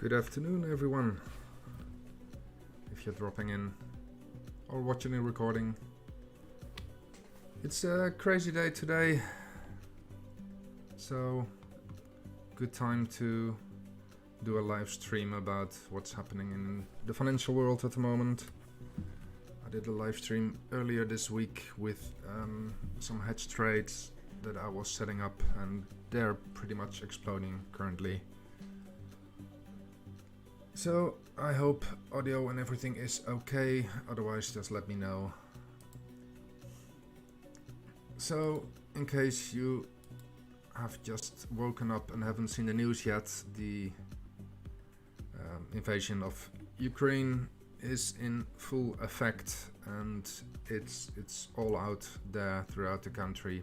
Good afternoon, everyone. If you're dropping in or watching a recording, it's a crazy day today, so good time to do a live stream about what's happening in the financial world at the moment. I did a live stream earlier this week with some hedge trades that I was setting up, and they're pretty much exploding currently. So I hope audio and everything is okay, otherwise just let me know. So in case you have just woken up and haven't seen the news yet, the invasion of Ukraine is in full effect, and it's all out there throughout the country.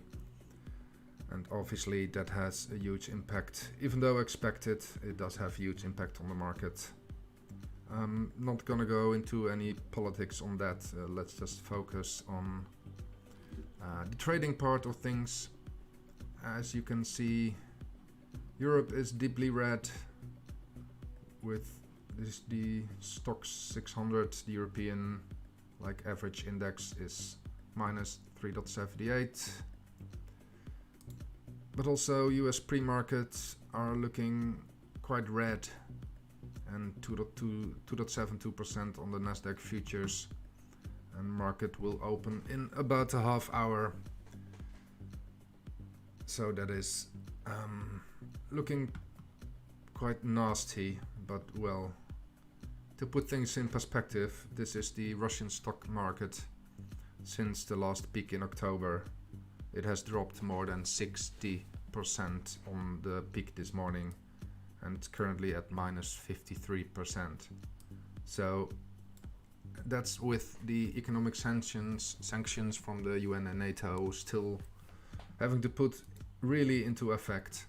And obviously that has a huge impact. Even though expected, it does have huge impact on the market. I'm not gonna go into any politics on that. Let's just focus on the trading part of things. As you can see, Europe is deeply red with the Stoxx 600, the European average index is minus 3.78. But also US pre-markets are looking quite red, and 2.72% on the Nasdaq futures, and market will open in about a half hour. So that is looking quite nasty, but well, to put things in perspective, this is the Russian stock market since the last peak in October. It has dropped more than 60% on the peak this morning, and it's currently at minus 53%. So that's with the economic sanctions from the UN and NATO still having to put really into effect,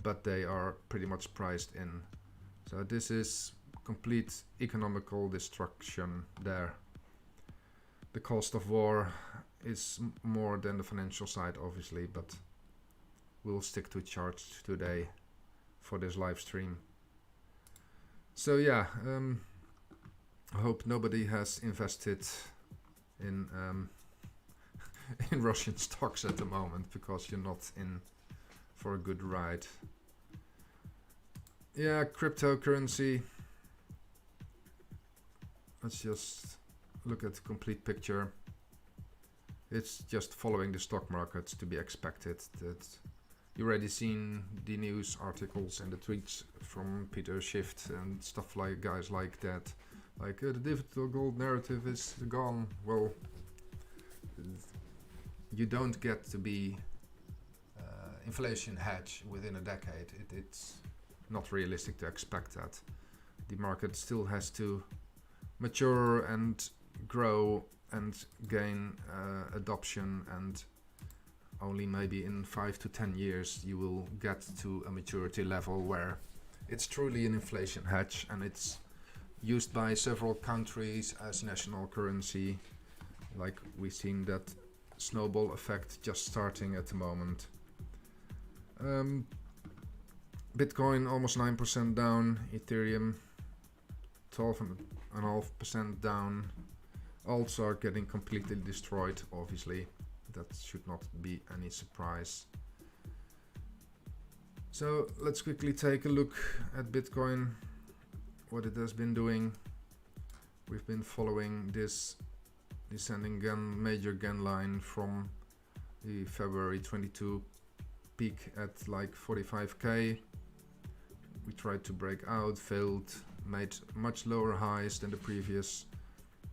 but they are pretty much priced in. So this is complete economical destruction there. The cost of war is more than the financial side, obviously, but we'll stick to charts today for this live stream. So yeah, I hope nobody has invested in in Russian stocks at the moment, because you're not in for a good ride. Yeah, cryptocurrency. Let's just look at the complete picture. It's just following the stock markets, to be expected. That you already seen the news articles and the tweets from Peter Schiff and stuff like guys like that. The digital gold narrative is gone. Well, you don't get to be inflation hedge within a decade. It's not realistic to expect that. The market still has to mature and grow and gain adoption, and only maybe in 5 to 10 years you will get to a maturity level where it's truly an inflation hedge, and it's used by several countries as national currency. Like we've seen that snowball effect just starting at the moment. Bitcoin almost 9% down, Ethereum 12.5% down. Alts are getting completely destroyed, obviously. That should not be any surprise. So let's quickly take a look at Bitcoin, what it has been doing. We've been following this descending major gain line from the February 22 peak at 45k. We tried to break out, failed, made much lower highs than the previous,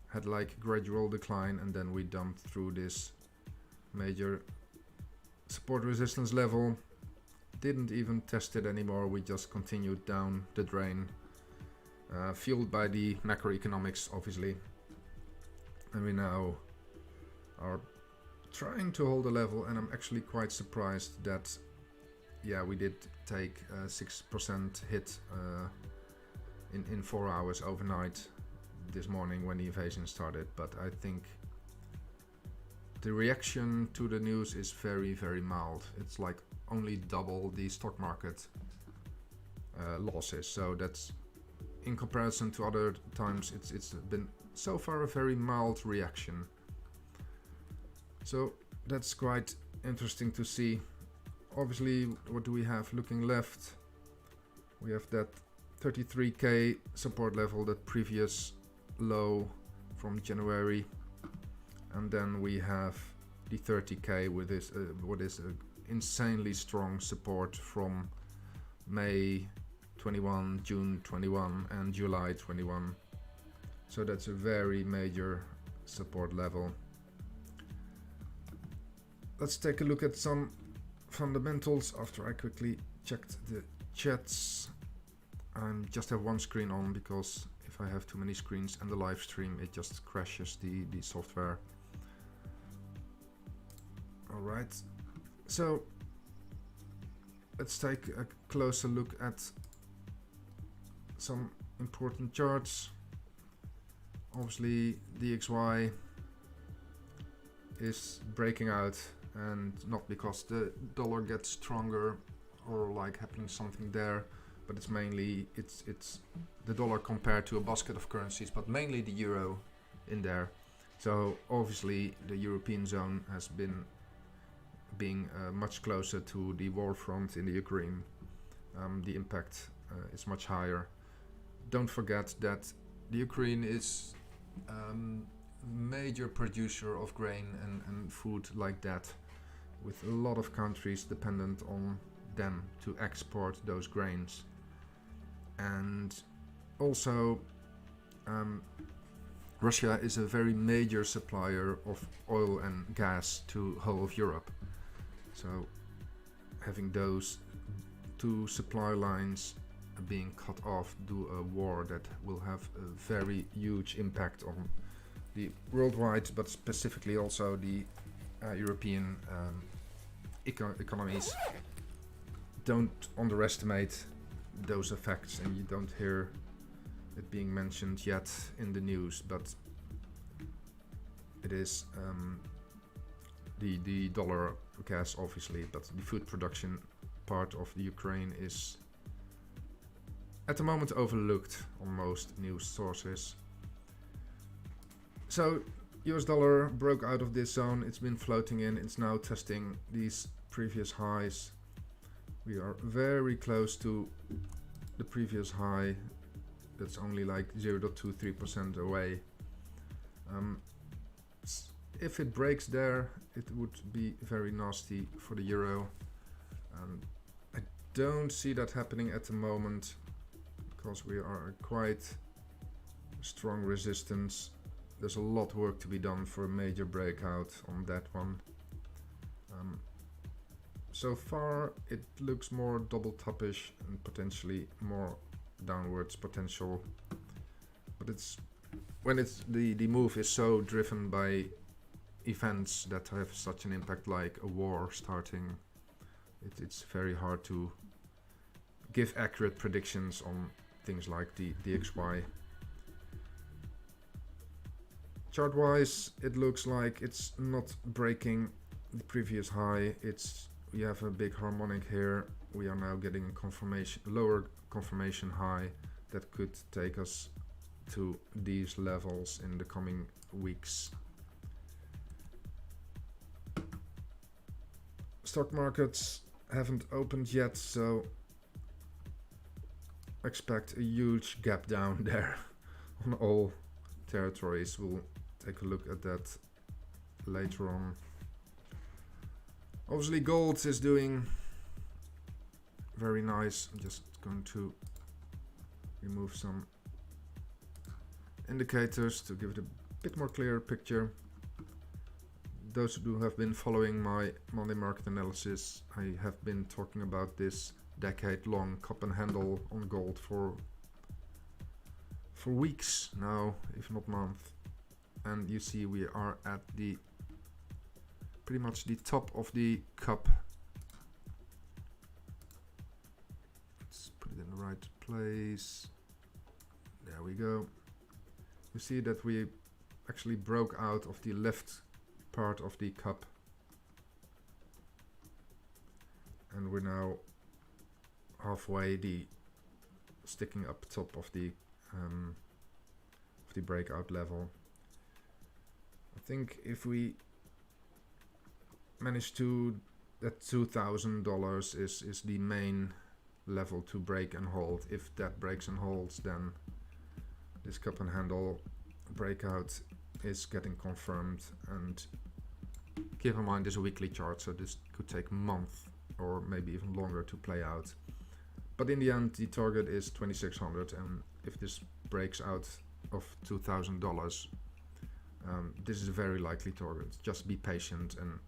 had gradual decline, and then we dumped through this major support resistance level. Didn't even test it anymore, we just continued down the drain, fueled by the macroeconomics, obviously. And we now are trying to hold a level, and I'm actually quite surprised that, yeah, we did take a 6% hit in 4 hours overnight this morning when the invasion started. But I think the reaction to the news is very, very mild. It's only double the stock market losses, so that's in comparison to other times, it's been so far a very mild reaction. So that's quite interesting to see. Obviously, what do we have looking left? We have that 33k support level, that previous low from January, and then we have the 30k with this what is a insanely strong support from May 21, June 21 and July 21. So that's a very major support level. Let's take a look at some fundamentals after I quickly checked the chats. I just have one screen on because if I have too many screens and the live stream, it just crashes the software. Alright, so let's take a closer look at some important charts. Obviously DXY is breaking out, and not because the dollar gets stronger or like happening something there, but it's mainly it's the dollar compared to a basket of currencies, but mainly the euro in there. So obviously the European zone has been being much closer to the war front in the Ukraine. The impact is much higher. Don't forget that the Ukraine is major producer of grain and food like that, with a lot of countries dependent on them to export those grains. And also Russia is a very major supplier of oil and gas to whole of Europe. So having those two supply lines being cut off due to a war that will have a very huge impact on the worldwide, but specifically also the European economies. Don't underestimate those effects, and you don't hear it being mentioned yet in the news, but it is the dollar gas obviously, but the food production part of the Ukraine is at the moment overlooked on most news sources. So US dollar broke out of this zone, it's been floating in, it's now testing these previous highs. We are very close to the previous high, that's only like 0.23% away. If it breaks there, it would be very nasty for the euro. I don't see that happening at the moment, because we are quite strong resistance. There's a lot of work to be done for a major breakout on that one. So far it looks more double topish and potentially more downwards potential, but it's when it's the move is so driven by events that have such an impact, like a war starting, it's very hard to give accurate predictions on things like the DXY. Chart wise, it looks like it's not breaking the previous high. We have a big harmonic here. We are now getting a confirmation, lower confirmation high that could take us to these levels in the coming weeks. Stock markets haven't opened yet, so expect a huge gap down there on all territories. We'll take a look at that later on. Obviously gold is doing very nice. I'm just going to remove some indicators to give it a bit more clear picture. Those who have been following my Monday market analysis, I have been talking about this decade-long cup and handle on gold for weeks now, if not months. And you see we are at the pretty much the top of the cup. Let's put it in the right place. There we go. You see that we actually broke out of the left part of the cup, and we're now halfway, the sticking up top of the of the breakout level. I think if we manage to, that $2,000 is the main level to break and hold. If that breaks and holds, then this cup and handle breakout is getting confirmed. And keep in mind, this is a weekly chart, so this could take months or maybe even longer to play out. But in the end, the target is 2,600, and if this breaks out of $2,000, this is a very likely target. Just be patient, and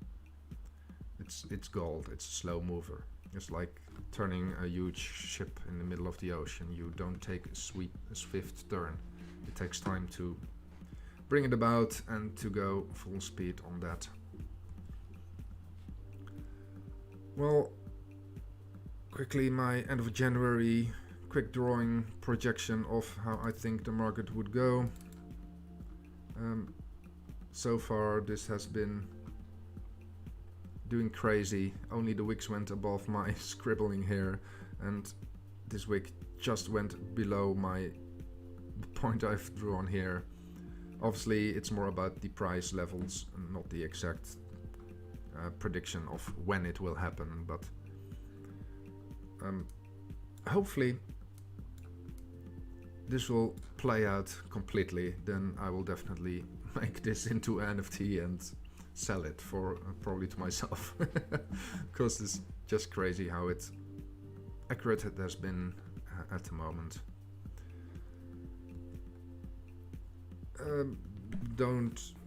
it's gold. It's a slow mover. It's like turning a huge ship in the middle of the ocean. You don't take a swift turn. It takes time to bring it about and to go full speed on that. Well, quickly, my end of January quick drawing projection of how I think the market would go. So far this has been doing crazy. Only the wicks went above my scribbling here, and this wick just went below the point I've drawn here. Obviously it's more about the price levels and not the exact prediction of when it will happen, but hopefully this will play out completely. Then I will definitely make this into NFT and sell it for probably to myself, because it's just crazy how accurate it has been at the moment.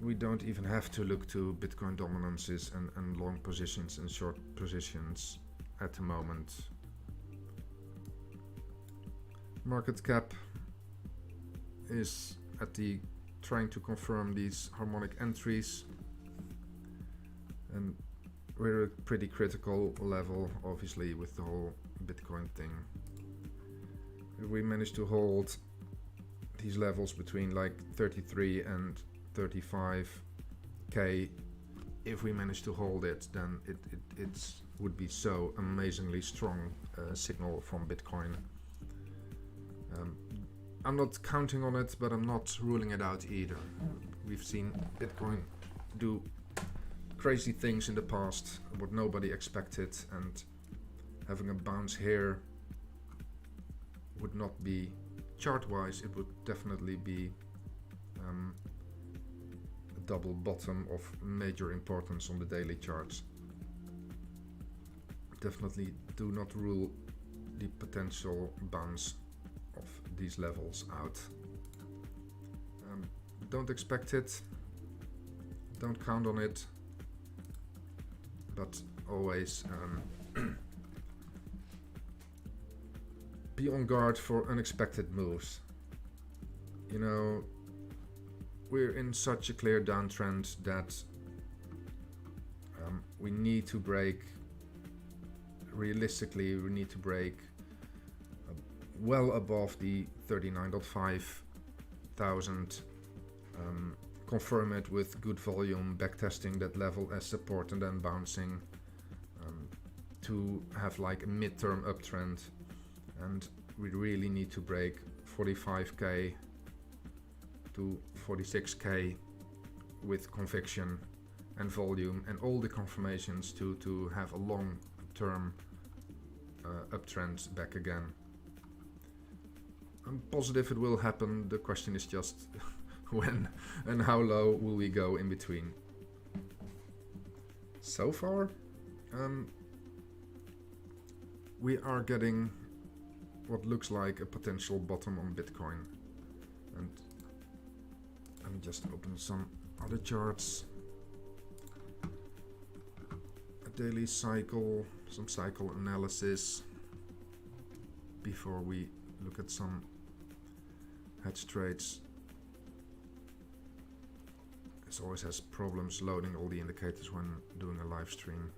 We don't even have to look to Bitcoin dominances and long positions and short positions at the moment. Market cap is at the trying to confirm these harmonic entries, and we're at a pretty critical level, obviously, with the whole Bitcoin thing. If we manage to hold these levels between like 33 and 35k, if we manage to hold it, then it would be so amazingly strong signal from Bitcoin. I'm not counting on it, but I'm not ruling it out either. We've seen Bitcoin do crazy things in the past, what nobody expected, and having a bounce here would not be, chart-wise, it would definitely be a double bottom of major importance on the daily charts. Definitely do not rule the potential bounce of these levels out. Don't expect it, don't count on it, but always be on guard for unexpected moves. You know, we're in such a clear downtrend that we need to break, realistically we need to break well above the 39.5 thousand, confirm it with good volume, backtesting that level as support, and then bouncing to have like a midterm uptrend. And we really need to break 45k to 46k with conviction and volume and all the confirmations to have a long-term uptrend back again. I'm positive it will happen. The question is just when and how low will we go in between. So far, we are getting what looks like a potential bottom on Bitcoin. And let me just open some other charts. A daily cycle, some cycle analysis before we look at some hedge trades. This always has problems loading all the indicators when doing a live stream.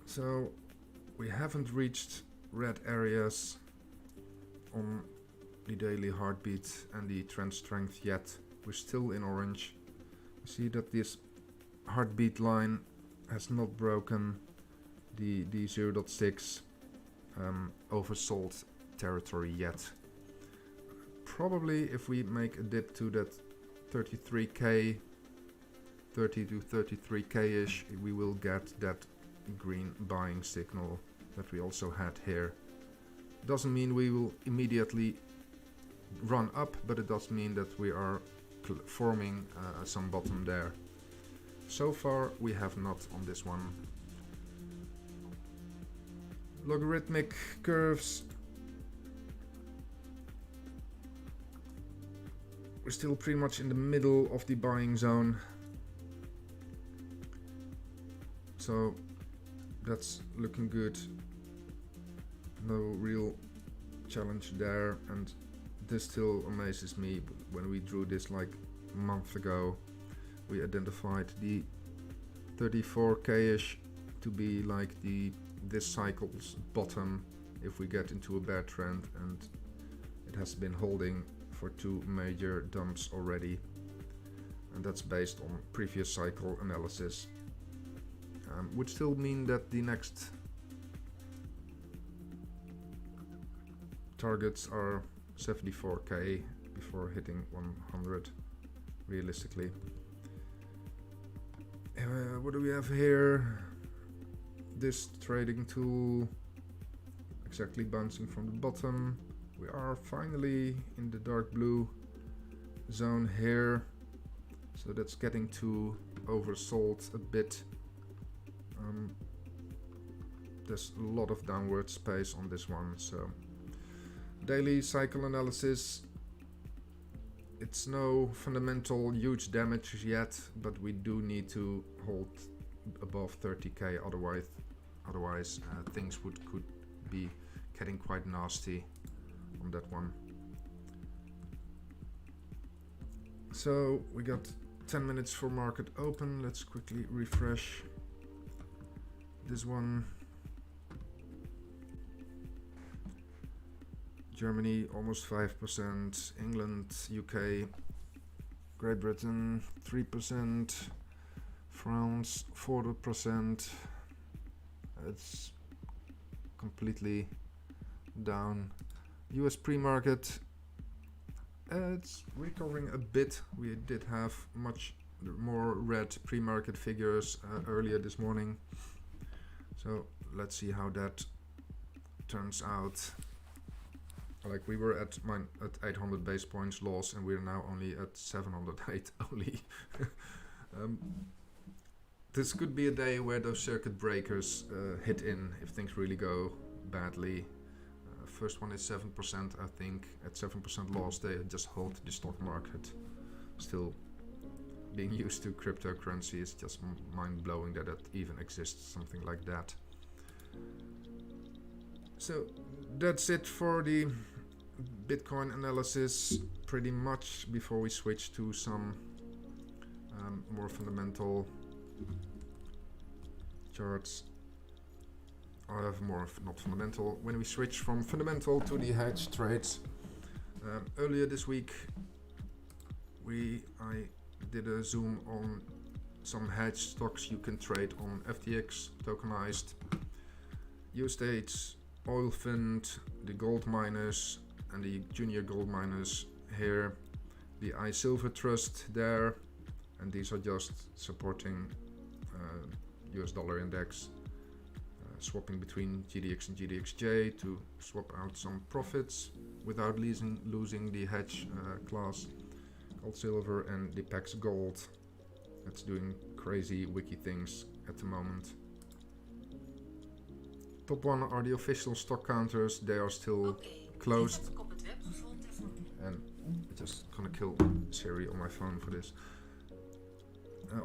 So we haven't reached red areas on the daily heartbeat and the trend strength yet. We're still in orange. We see that this heartbeat line has not broken the 0.6 oversold territory yet. Probably if we make a dip to that 33k, 30 to 33k ish, we will get that green buying signal that we also had here. Doesn't mean we will immediately run up, but it does mean that we are forming some bottom there. So far we have not on this one. Logarithmic curves. We're still pretty much in the middle of the buying zone. So that's looking good. No real challenge there, and this still amazes me. When we drew this like a month ago, we identified the 34k-ish to be like this cycle's bottom if we get into a bear trend, and it has been holding for 2 major dumps already, and that's based on previous cycle analysis. Would still mean that the next targets are 74k before hitting 100 realistically. What do we have here? This trading tool exactly bouncing from the bottom. We are finally in the dark blue zone here, so that's getting too oversold a bit. There's a lot of downward space on this one, so daily cycle analysis, it's no fundamental huge damage yet, but we do need to hold above 30k, otherwise things could be getting quite nasty on that one. So we got 10 minutes for market open. Let's quickly refresh this one. Germany almost 5%, England, UK, Great Britain 3%, France 4%. It's completely down. US pre-market, it's recovering a bit. We did have much more red pre-market figures earlier this morning, so let's see how that turns out. Like, we were at 800 base points loss, and we're now only at 708 only. This could be a day where those circuit breakers hit in if things really go badly. First one is 7%, I think. At 7% loss, they just hold the stock market. Still, being used to cryptocurrency is just mind-blowing that it even exists, something like that. So that's it for the Bitcoin analysis, pretty much, before we switch to some more fundamental charts. I have more not fundamental. When we switch from fundamental to the hedge trades, earlier this week I did a zoom on some hedge stocks you can trade on FTX tokenized, U-States, Oil Fund, the gold miners and the junior gold miners here, the iSilver Trust there, and these are just supporting US dollar index, swapping between GDX and GDXJ to swap out some profits without losing the hedge class. Gold Silver and the PAX Gold, that's doing crazy wiki things at the moment. Top one are the official stock counters. They are still closed. And I'm just gonna kill Siri on my phone for this.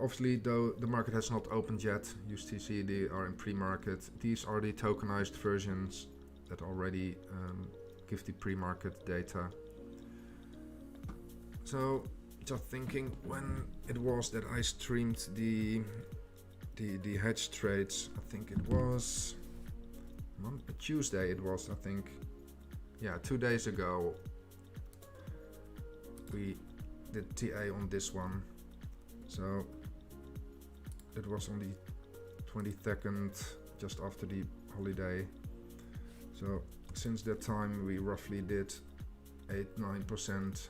Obviously, though, the market has not opened yet. You still see they are in pre-market. These are the tokenized versions that already give the pre-market data. So, just thinking when it was that I streamed the hedge trades, I think it was Tuesday. It was, I think, yeah, 2 days ago. We did TA on this one. So it was on the 22nd, just after the holiday. So since that time we roughly did 8-9%,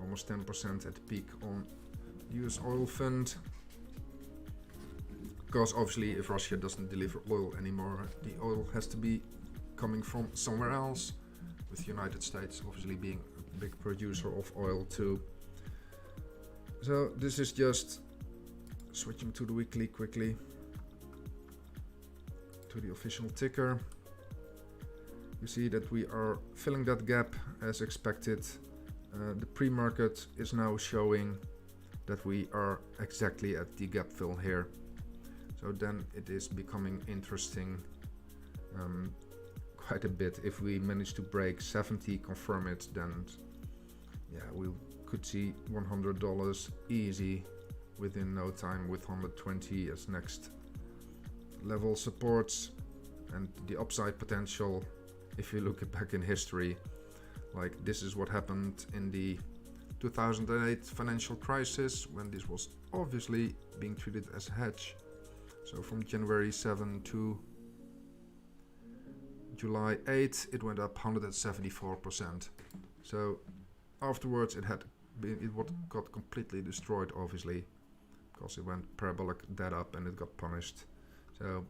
almost 10% at the peak on US oil fund. Because obviously if Russia doesn't deliver oil anymore, the oil has to be coming from somewhere else, with the United States obviously being a big producer of oil too. So this is just switching to the weekly quickly, to the official ticker. You see that we are filling that gap as expected. The pre-market is now showing that we are exactly at the gap fill here. So then it is becoming interesting quite a bit. If we manage to break 70, confirm it, then yeah, we could see $100 easy within no time, with 120 as next level supports. And the upside potential, if you look back in history, like this is what happened in the 2008 financial crisis, when this was obviously being treated as a hedge. So from January 7 to July 8, it went up 174%. So afterwards it got completely destroyed, obviously, because it went parabolic dead up and it got punished. So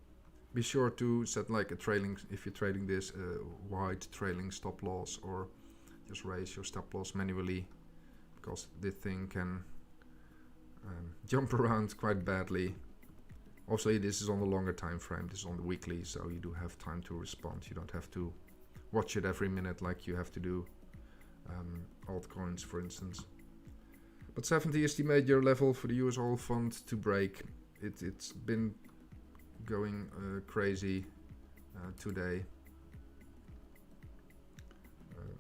be sure to set like a trailing, if you're trading this, wide trailing stop loss, or just raise your stop loss manually, because this thing can jump around quite badly. Also, this is on the longer time frame, this is on the weekly, so you do have time to respond. You don't have to watch it every minute like you have to do altcoins, for instance. But 70 is the major level for the US oil fund to break. It's been going crazy today.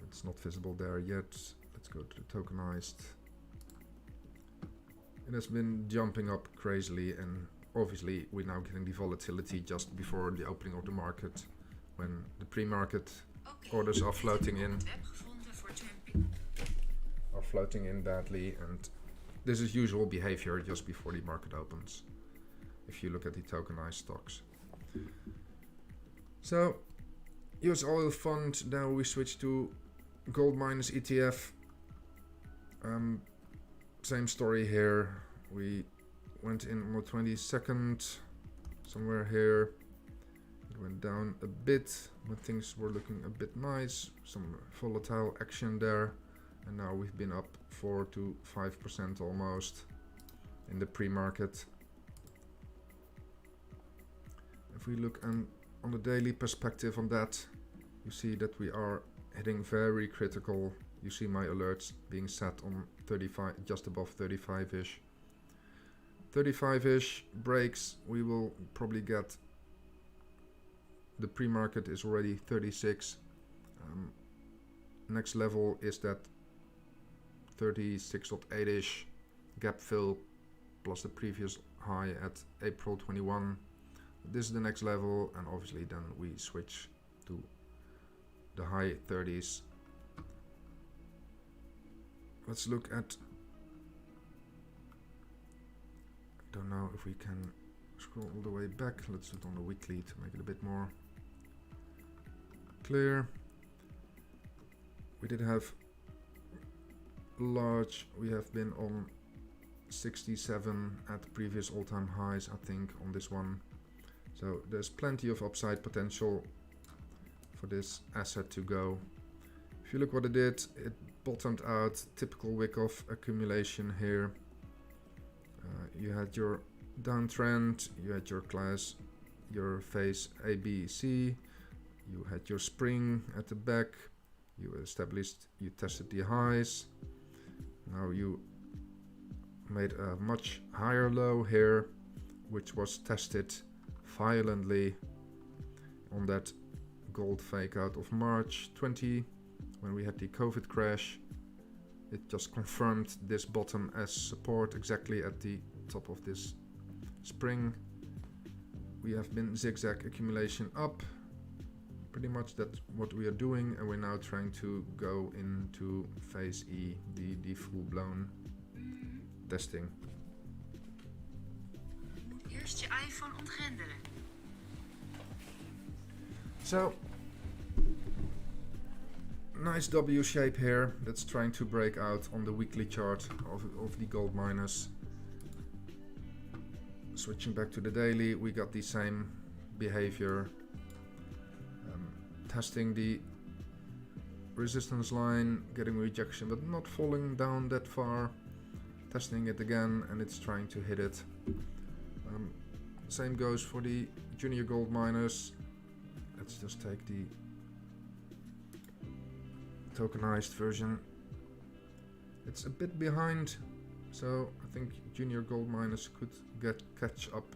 It's not visible there yet. Let's go to the tokenized. It has been jumping up crazily, and obviously we're now getting the volatility just before the opening of the market, when the pre-market orders are floating in badly, and this is usual behavior just before the market opens, if you look at the tokenized stocks. So US oil fund, now we switch to gold miners ETF. Same story here. We went in on the 22nd, somewhere here. It went down a bit when things were looking a bit nice, some volatile action there, and now we've been up 4 to 5% almost in the pre-market. If we look on the daily perspective on that, you see that we are hitting very critical. You see my alerts being set on 35, just above 35-ish. 35-ish breaks, we will probably get, the pre-market is already 36. Next level is that 36.8-ish gap fill plus the previous high at April 21. This is the next level, and obviously then we switch to the high 30s. Let's look at, I don't know if we can scroll all the way back. Let's do it on the weekly to make it a bit more clear. We did have large, we have been on 67 at previous all-time highs, I think, on this one. So there's plenty of upside potential for this asset to go. If you look what it did, it bottomed out, typical wick of accumulation here. You had your downtrend, you had your class, your phase A, B, C, you had your spring at the back, you established, you tested the highs. Now you made a much higher low here, which was tested violently on that gold fake out of March 20, when we had the COVID crash. It just confirmed this bottom as support exactly at the top of this spring. We have been zigzag accumulation up. Pretty much that's what we are doing, and we're now trying to go into phase E, the full-blown testing. Eerst je iPhone ontgrendelen. So, nice W shape here that's trying to break out on the weekly chart of the gold miners. Switching back to the daily, we got the same behavior. Testing the resistance line, getting rejection, but not falling down that far. Testing it again, and it's trying to hit it. Same goes for the junior gold miners. Let's just take the tokenized version. It's a bit behind, so I think junior gold miners could catch up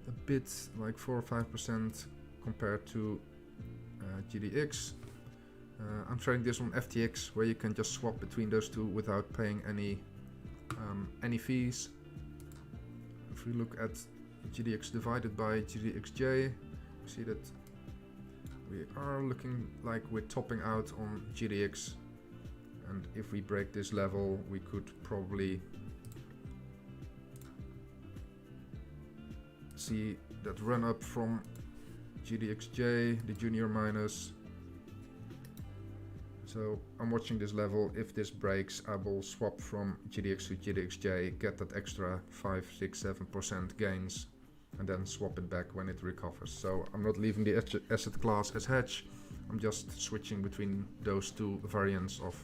a bit, like 4 or 5% compared to GDX. I'm trading this on FTX, where you can just swap between those two without paying any fees. If we look at GDX divided by GDXJ, you see that we are looking like we're topping out on GDX, and if we break this level, we could probably see that run up from GDXJ, the junior miners. So I'm watching this level. If this breaks, I will swap from GDX to GDXJ, get that extra 5, 6, 7% gains, and then swap it back when it recovers. So I'm not leaving the asset class as hedge. I'm just switching between those two variants of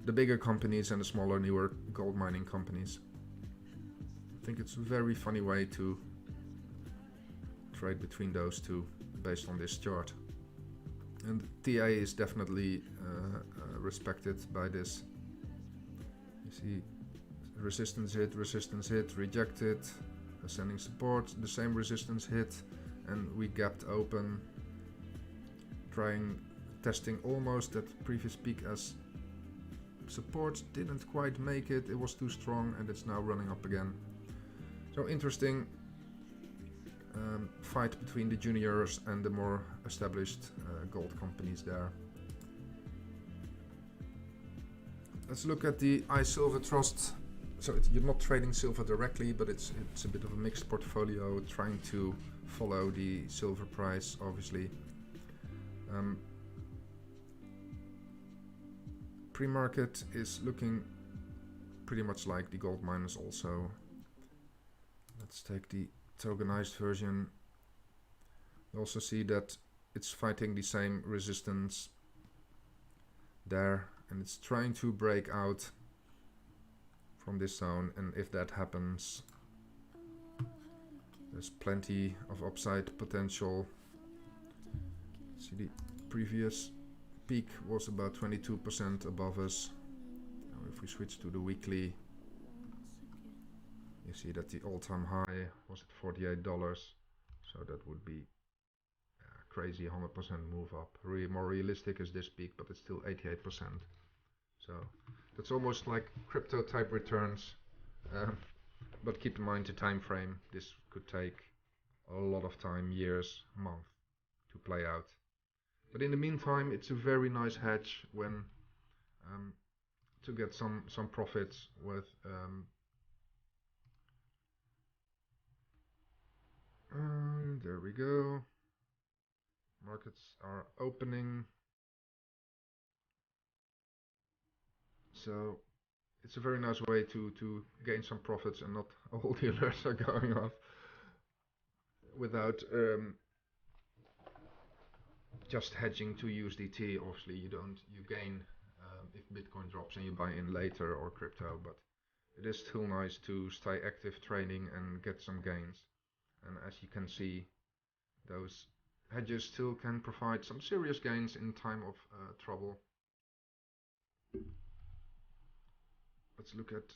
the bigger companies and the smaller, newer gold mining companies. I think it's a very funny way to trade between those two based on this chart. And TA is definitely respected by this. You see resistance hit, rejected, ascending support, the same resistance hit, and we gapped open, testing almost that previous peak as support. Didn't quite make it, it was too strong, and it's now running up again. So interesting fight between the juniors and the more established gold companies there. Let's look at the iSilver Trust. So you're not trading silver directly, but it's a bit of a mixed portfolio, trying to follow the silver price, obviously. Pre-market is looking pretty much like the gold miners also. Let's take the tokenized version. You also see that it's fighting the same resistance there, and it's trying to break out from this zone, and if that happens, there's plenty of upside potential. See, the previous peak was about 22% above us. Now if we switch to the weekly, you see that the all-time high was at $48, so that would be a crazy 100% move up. More realistic is this peak, but it's still 88%. So that's almost like crypto type returns, but keep in mind the time frame. This could take a lot of time, years, months to play out. But in the meantime, it's a very nice hedge when to get some profits with. There we go. Markets are opening. So it's a very nice way to gain some profits and not all the alerts are going off without just hedging to USDT. Obviously you gain if Bitcoin drops and you buy in later, or crypto, but it is still nice to stay active trading and get some gains. And as you can see, those hedges still can provide some serious gains in time of trouble. Let's look at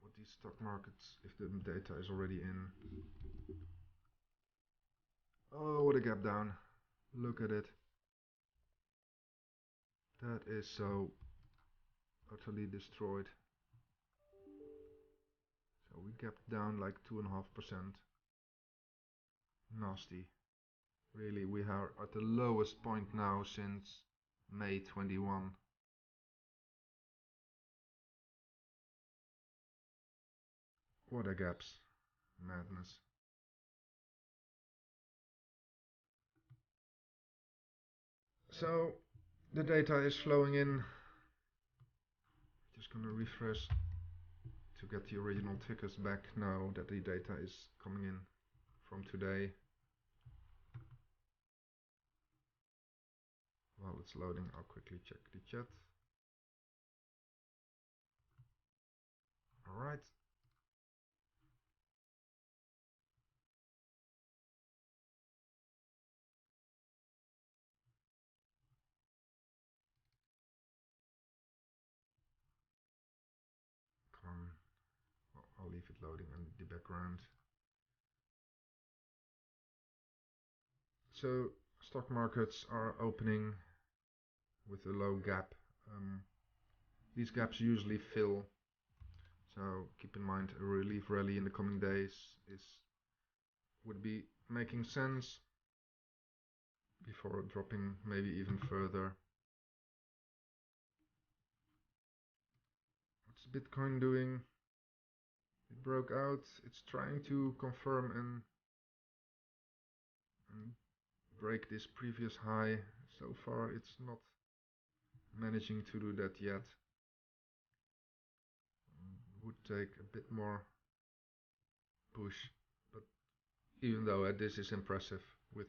what these stock markets, if the data is already in. Oh, what a gap down. Look at it. That is so utterly destroyed. So we gapped down like 2.5%. Nasty. Really, we are at the lowest point now since May 21. What a gaps. Madness. So the data is flowing in. Just gonna refresh to get the original tickers back now that the data is coming in from today. While it's loading, I'll quickly check the chat. Alright. Come on. Well, I'll leave it loading in the background. So stock markets are opening with a low gap. These gaps usually fill, so keep in mind a relief rally in the coming days would be making sense before dropping maybe even further. What's Bitcoin doing? It broke out. It's trying to confirm and break this previous high. So far it's not managing to do that yet. Would take a bit more push, but even though this is impressive with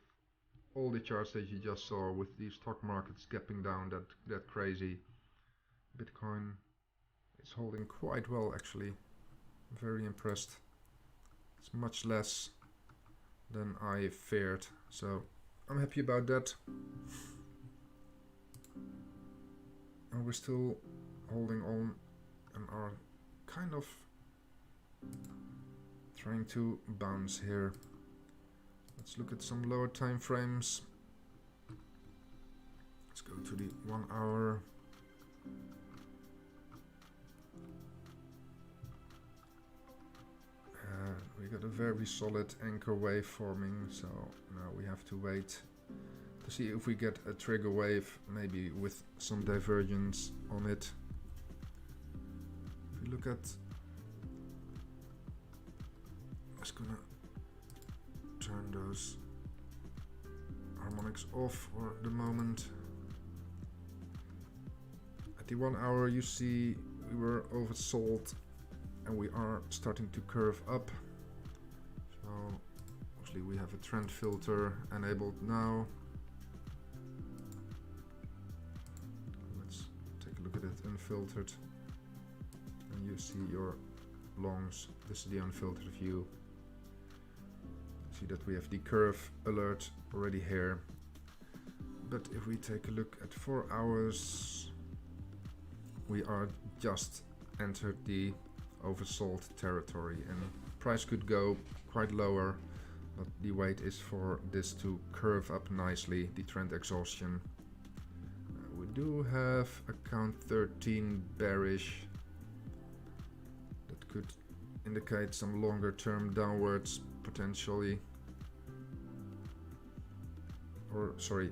all the charts that you just saw, with these stock markets gapping down that crazy, Bitcoin is holding quite well actually. I'm very impressed. It's much less than I feared, so I'm happy about that. And we're still holding on and are kind of trying to bounce here. Let's look at some lower time frames. Let's go to the 1 hour. We got a very solid anchor wave forming, so now we have to wait to see if we get a trigger wave, maybe with some divergence on it. If we look at, I'm just gonna turn those harmonics off for the moment. At the 1 hour you see we were oversold and we are starting to curve up. So obviously we have a trend filter enabled now. Let's take a look at it unfiltered, and you see your longs. This is the unfiltered view. See that we have the curve alert already here. But if we take a look at 4 hours, we are just entered the oversold territory, and price could go quite lower, but the wait is for this to curve up nicely, the trend exhaustion. We do have a count 13 bearish. That could indicate some longer term downwards potentially, or sorry,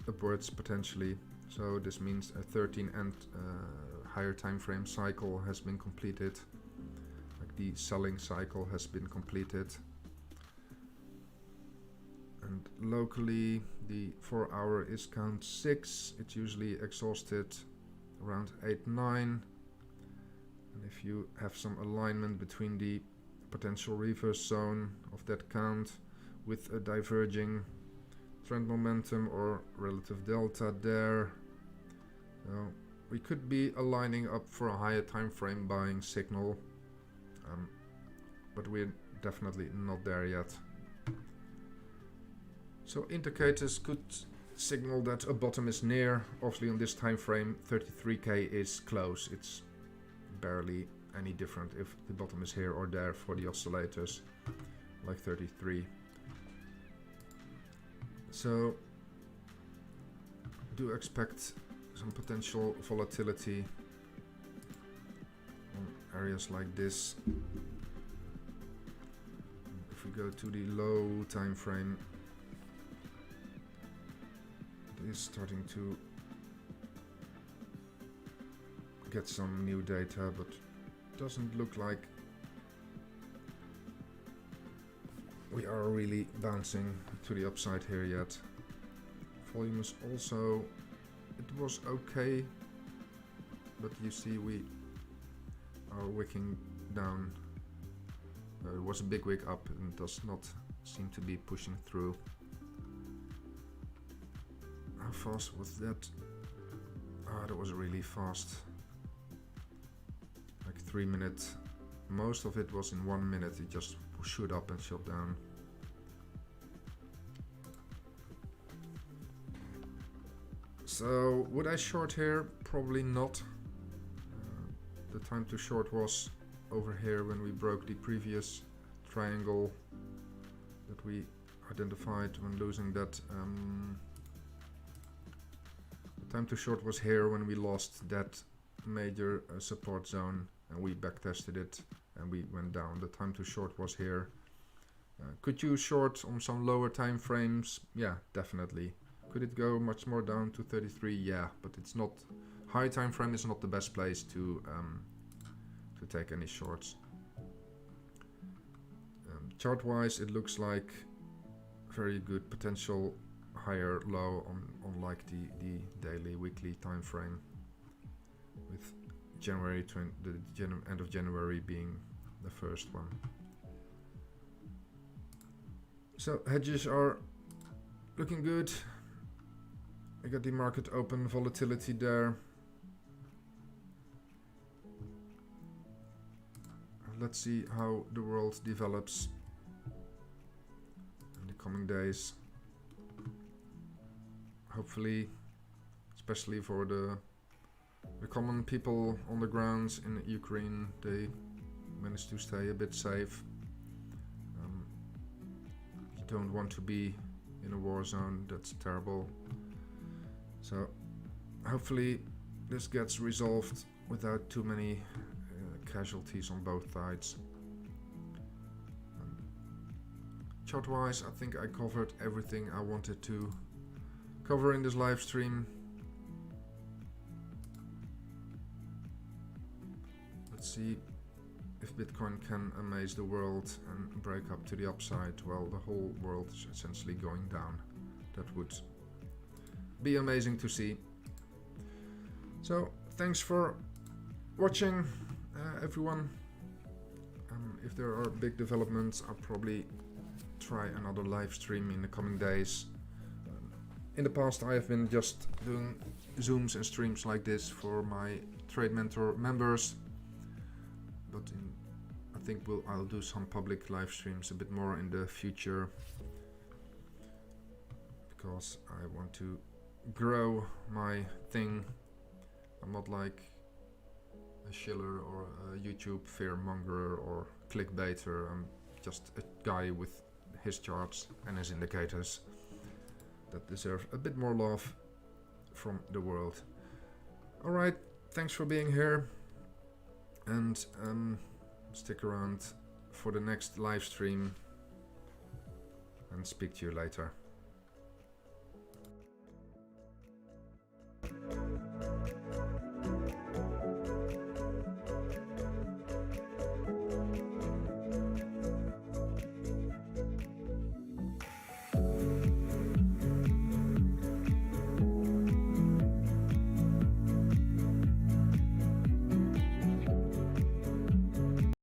upwards potentially. So this means a 13 and higher time frame cycle has been completed, like the selling cycle has been completed. And locally the 4 hour is count 6. It's usually exhausted around 8-9, and if you have some alignment between the potential reverse zone of that count with a diverging trend momentum or relative delta there, we could be aligning up for a higher time frame buying signal, but we're definitely not there yet. So indicators could signal that a bottom is near. Obviously on this time frame 33k is close. It's barely any different if the bottom is here or there for the oscillators, like 33. So do expect some potential volatility on areas like this. If we go to the low time frame, it is starting to get some new data, but doesn't look like we are really bouncing to the upside here yet. Volume is also, it was okay, but you see we are wicking down. It was a big wick up and does not seem to be pushing through. How fast was that? Ah, that was really fast. Like 3 minutes. Most of it was in 1 minute. It just shoot up and shot down. So would I short here? Probably not. The time to short was over here when we broke the previous triangle that we identified when losing that. The time to short was here when we lost that major support zone and we backtested it and we went down. The time to short was here. Could you short on some lower time frames? Yeah, definitely. Could it go much more down to 33? Yeah, but it's not. High time frame is not the best place to take any shorts. Chart wise, it looks like very good potential higher low on like the daily weekly time frame, with January end of January being the first one. So hedges are looking good. We got the market open volatility there. Let's see how the world develops in the coming days. Hopefully, especially for the common people on the ground in Ukraine, they manage to stay a bit safe. You don't want to be in a war zone, that's terrible. So hopefully this gets resolved without too many casualties on both sides. Chart wise, I think I covered everything I wanted to cover in this live stream. Let's see if Bitcoin can amaze the world and break up to the upside. Well, the whole world is essentially going down. That would be amazing to see. So thanks for watching, everyone. If there are big developments, I'll probably try another live stream in the coming days. In the past I have been just doing zooms and streams like this for my TradeMentor members, but I think I'll do some public live streams a bit more in the future, because I want to grow my thing. I'm not like a shiller or a YouTube fearmonger or clickbaiter. I'm just a guy with his charts and his indicators that deserve a bit more love from the world. Alright, thanks for being here, and stick around for the next live stream, and speak to you later.